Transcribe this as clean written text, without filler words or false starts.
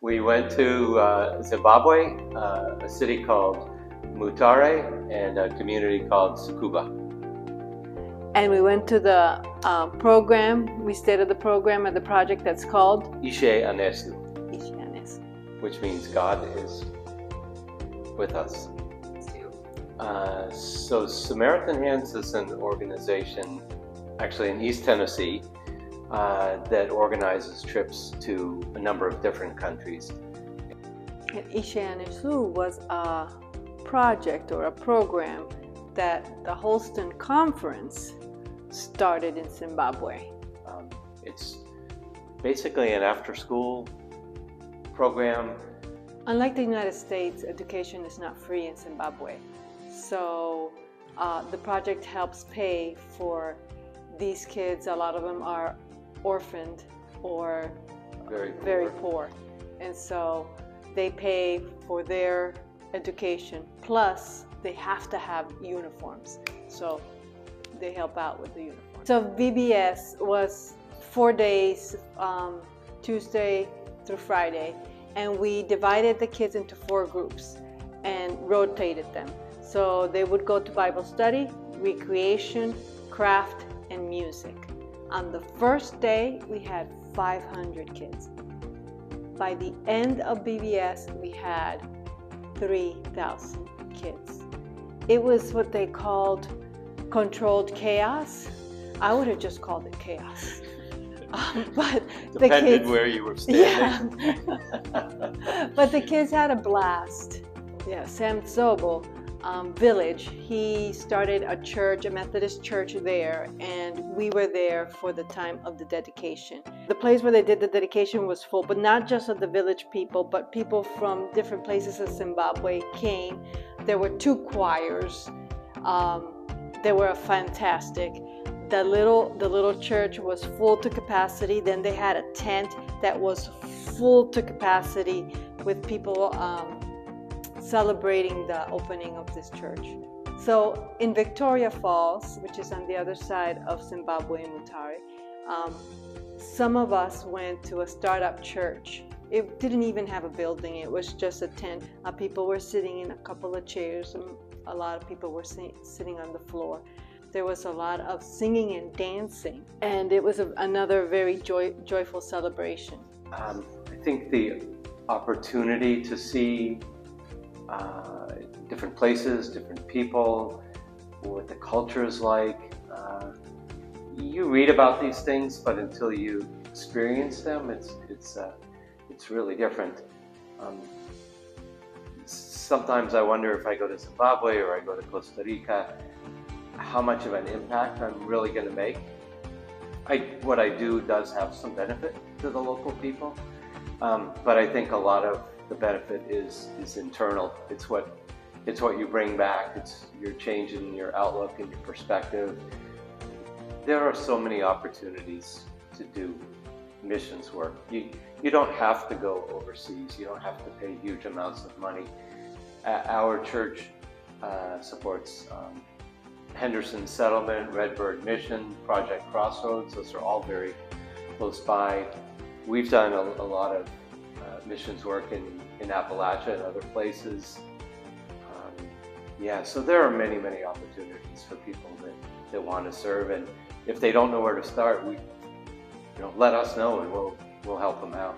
We went to Zimbabwe, a city called Mutare, and a community called Sukuba. And we went to the program, we stayed at the program at the project that's called Ishe Anesu, which means God is with us. So Samaritan Hands is an organization, actually in East Tennessee, that organizes trips to a number of different countries. And Ishe Anesu was a project or a program that the Holston Conference started in Zimbabwe. It's basically an after-school program. Unlike the United States, education is not free in Zimbabwe. So the project helps pay for these kids. A lot of them are orphaned or very poor. And so they pay for their education, plus they have to have uniforms. So they help out with the uniform. So VBS was 4 days, Tuesday through Friday, and we divided the kids into 4 groups and rotated them. So they would go to Bible study, recreation, craft, and music. On the first day, we had 500 kids. By the end of BBS, we had 3,000 kids. It was what they called controlled chaos. I would have just called it chaos. But the kids, where you were standing. Yeah. But the kids had a blast. Yeah, Sam Sobel village, he started a church, a Methodist church there, and we were there for the time of the dedication. The place where they did the dedication was full, but not just of the village people, but people from different places of Zimbabwe came. There were 2 choirs. They were fantastic. The little church was full to capacity. Then they had a tent that was full to capacity with people celebrating the opening of this church. So in Victoria Falls, which is on the other side of Zimbabwe and Mutare, some of us went to a startup church. It didn't even have a building, it was just a tent. People were sitting in a couple of chairs, and a lot of people were sitting on the floor. There was a lot of singing and dancing, and it was another very joyful celebration. I think the opportunity to see different places, different people, what the culture is like. You read about these things, but until you experience them, it's really different. Sometimes I wonder if I go to Zimbabwe or I go to Costa Rica, how much of an impact I'm really going to make. What I do does have some benefit to the local people, but I think a lot of the benefit is internal. It's what you bring back. You're changing your outlook and your perspective. There are so many opportunities to do missions work. You don't have to go overseas. You don't have to pay huge amounts of money. Our church supports Henderson Settlement, Redbird Mission, Project Crossroads. Those are all very close by. We've done a lot of missions work in Appalachia and other places. So there are many opportunities for people that want to serve, and if they don't know where to start, let us know and we'll help them out.